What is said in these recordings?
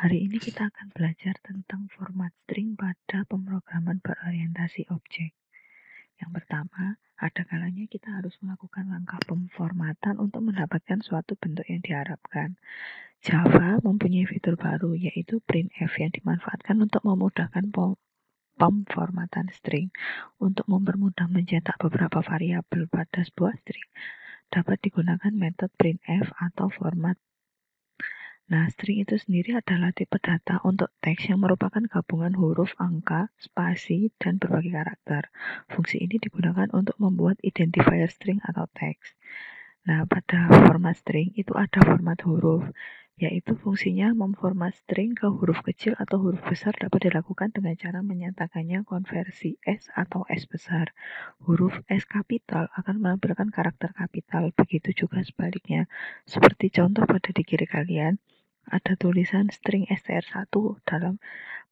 Hari ini kita akan belajar tentang format string pada pemrograman berorientasi objek. Yang pertama, ada kalanya kita harus melakukan langkah pemformatan untuk mendapatkan suatu bentuk yang diharapkan. Java mempunyai fitur baru, yaitu printf, yang dimanfaatkan untuk memudahkan pemformatan string. Untuk mempermudah mencetak beberapa variabel pada sebuah string, dapat digunakan metode printf atau format. Nah, string itu sendiri adalah tipe data untuk teks yang merupakan gabungan huruf, angka, spasi, dan berbagai karakter. Fungsi ini digunakan untuk membuat identifier string atau teks. Nah, pada format string itu ada format huruf, yaitu fungsinya memformat string ke huruf kecil atau huruf besar dapat dilakukan dengan cara menyatakannya konversi S atau S besar. Huruf S kapital akan menampilkan karakter kapital, begitu juga sebaliknya. Seperti contoh pada di kiri kalian, ada tulisan string str1 dalam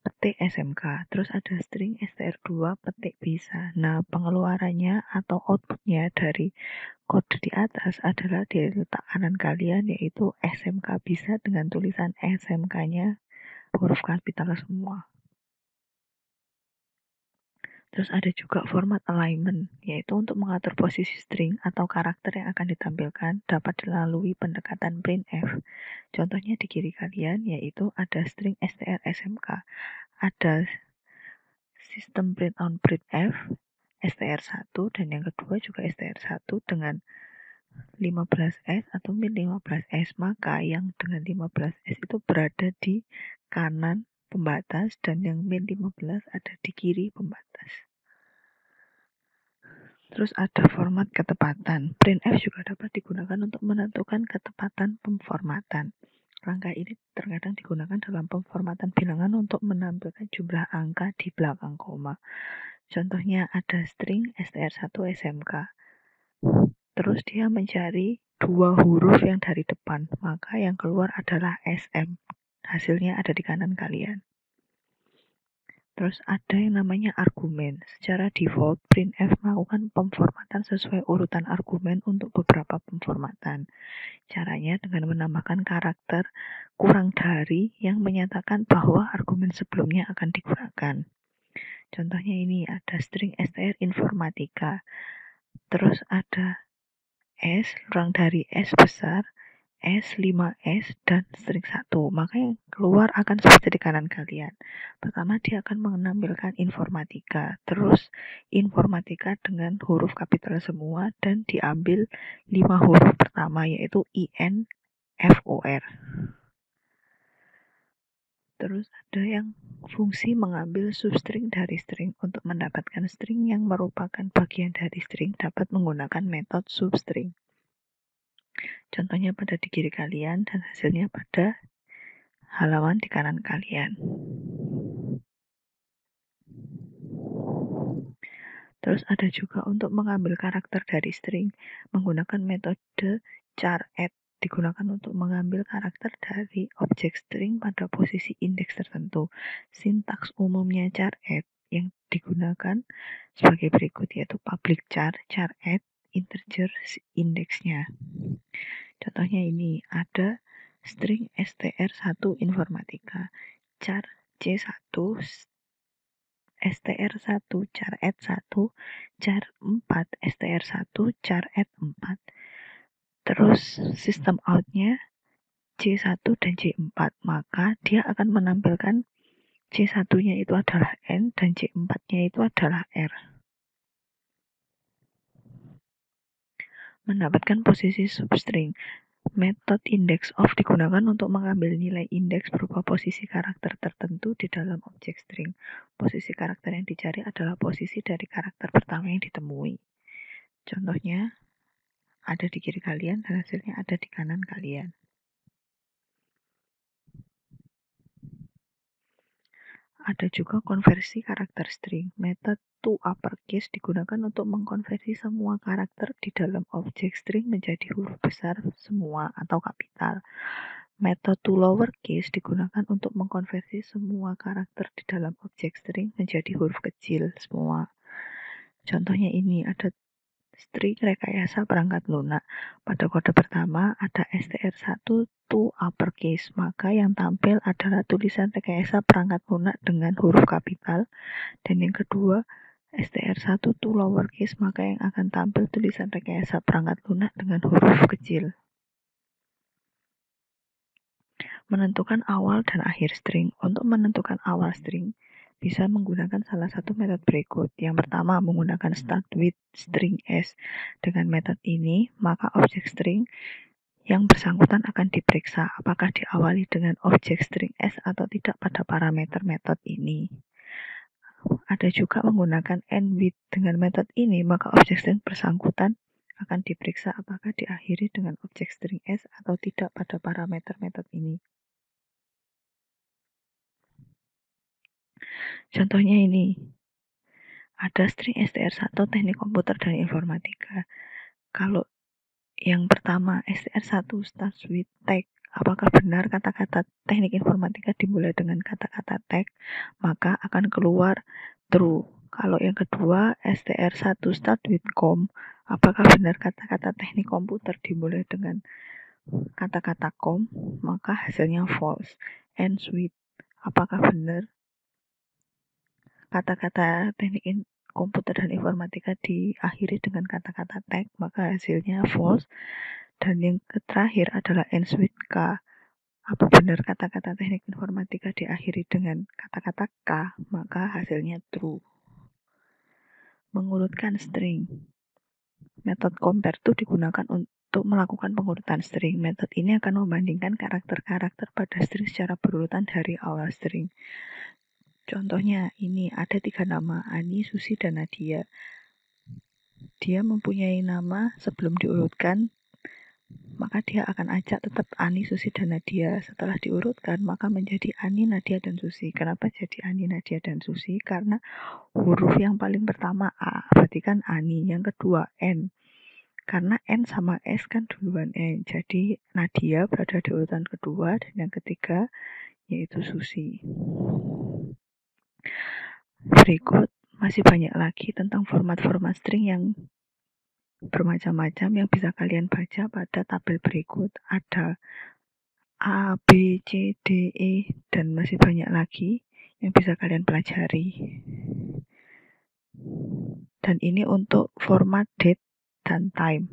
petik SMK, terus ada string str2 petik bisa. Nah, pengeluarannya atau outputnya dari kode di atas adalah di letak kanan kalian, yaitu SMK bisa dengan tulisan SMK-nya huruf kapital semua. Terus ada juga format alignment, yaitu untuk mengatur posisi string atau karakter yang akan ditampilkan dapat dilalui pendekatan printf. Contohnya di kiri kalian, yaitu ada string str smk, ada sistem print on printf str1, dan yang kedua juga str1 dengan 15s atau min 15s, maka yang dengan 15s itu berada di kanan pembatas dan yang min 15 ada di kiri pembatas. Terus ada format ketepatan. Printf juga dapat digunakan untuk menentukan ketepatan pemformatan. Langkah ini terkadang digunakan dalam pemformatan bilangan untuk menampilkan jumlah angka di belakang koma. Contohnya ada string str1 smk. Terus dia mencari dua huruf yang dari depan, maka yang keluar adalah sm. Hasilnya ada di kanan kalian. Terus ada yang namanya argumen. Secara default, printf melakukan pemformatan sesuai urutan argumen untuk beberapa pemformatan. Caranya dengan menambahkan karakter kurang dari yang menyatakan bahwa argumen sebelumnya akan digunakan. Contohnya ini ada string str informatika. Terus ada S kurang dari S besar, S, 5S, dan string 1. Maka yang keluar akan seperti di kanan kalian. Pertama, dia akan menampilkan informatika. Terus, informatika dengan huruf kapital semua dan diambil 5 huruf pertama, yaitu IN, FOR. Terus ada yang fungsi mengambil substring dari string. Untuk mendapatkan string yang merupakan bagian dari string, dapat menggunakan metode substring. Contohnya pada di kiri kalian dan hasilnya pada halaman di kanan kalian. Terus ada juga untuk mengambil karakter dari string menggunakan metode char_add, digunakan untuk mengambil karakter dari objek string pada posisi indeks tertentu. Sintaks umumnya char_add yang digunakan sebagai berikut, yaitu public char, char_add, integer indeksnya. Contohnya ini ada string str1 informatika, char c1, str1 char_add 1, char4 str1 char_add 4. Terus sistem outnya C1 dan C4, maka dia akan menampilkan C1-nya itu adalah N dan C4-nya itu adalah R. Mendapatkan posisi substring. Metode index of digunakan untuk mengambil nilai indeks berupa posisi karakter tertentu di dalam objek string. Posisi karakter yang dicari adalah posisi dari karakter pertama yang ditemui. Contohnya ada di kiri kalian dan hasilnya ada di kanan kalian. Ada juga konversi karakter string. Metode toUpperCase digunakan untuk mengkonversi semua karakter di dalam objek string menjadi huruf besar semua atau kapital. Metode toLowerCase digunakan untuk mengkonversi semua karakter di dalam objek string menjadi huruf kecil semua. Contohnya ini ada string rekayasa perangkat lunak. Pada kode pertama ada str1 to uppercase, maka yang tampil adalah tulisan rekayasa perangkat lunak dengan huruf kapital. Dan yang kedua str1 to lowercase, maka yang akan tampil tulisan rekayasa perangkat lunak dengan huruf kecil. Menentukan awal dan akhir string. Untuk menentukan awal string, bisa menggunakan salah satu metode berikut. Yang pertama, menggunakan start with string s. Dengan metode ini, maka objek string yang bersangkutan akan diperiksa apakah diawali dengan objek string s atau tidak pada parameter metode ini. Ada juga menggunakan end with. Dengan metode ini, maka objek string bersangkutan akan diperiksa apakah diakhiri dengan objek string s atau tidak pada parameter metode ini. Contohnya ini, ada string str1 teknik komputer dan informatika. Kalau yang pertama str1 starts with tag, apakah benar kata-kata teknik informatika dimulai dengan kata-kata tag, maka akan keluar true. Kalau yang kedua str1 start with com, apakah benar kata-kata teknik komputer dimulai dengan kata-kata com, maka hasilnya false. Ends with, apakah benar kata-kata teknik komputer dan informatika diakhiri dengan kata-kata tag, maka hasilnya false. Dan yang terakhir adalah ends with k. Apa benar kata-kata teknik informatika diakhiri dengan kata-kata k, maka hasilnya true. Mengurutkan string. Metode compare itu digunakan untuk melakukan pengurutan string. Metode ini akan membandingkan karakter-karakter pada string secara berurutan dari awal string. Contohnya ini ada 3 nama, Ani, Susi, dan Nadia. Dia mempunyai nama sebelum diurutkan, maka dia akan ajak tetap Ani, Susi, dan Nadia. Setelah diurutkan, maka menjadi Ani, Nadia, dan Susi. Kenapa jadi Ani, Nadia, dan Susi? Karena huruf yang paling pertama A, berarti kan Ani. Yang kedua N, karena N sama S kan duluan N. Jadi Nadia berada di urutan kedua, dan yang ketiga yaitu Susi. Berikut masih banyak lagi tentang format-format string yang bermacam-macam yang bisa kalian baca pada tabel berikut. Ada A, B, C, D, E, dan masih banyak lagi yang bisa kalian pelajari. Dan ini untuk format date dan time.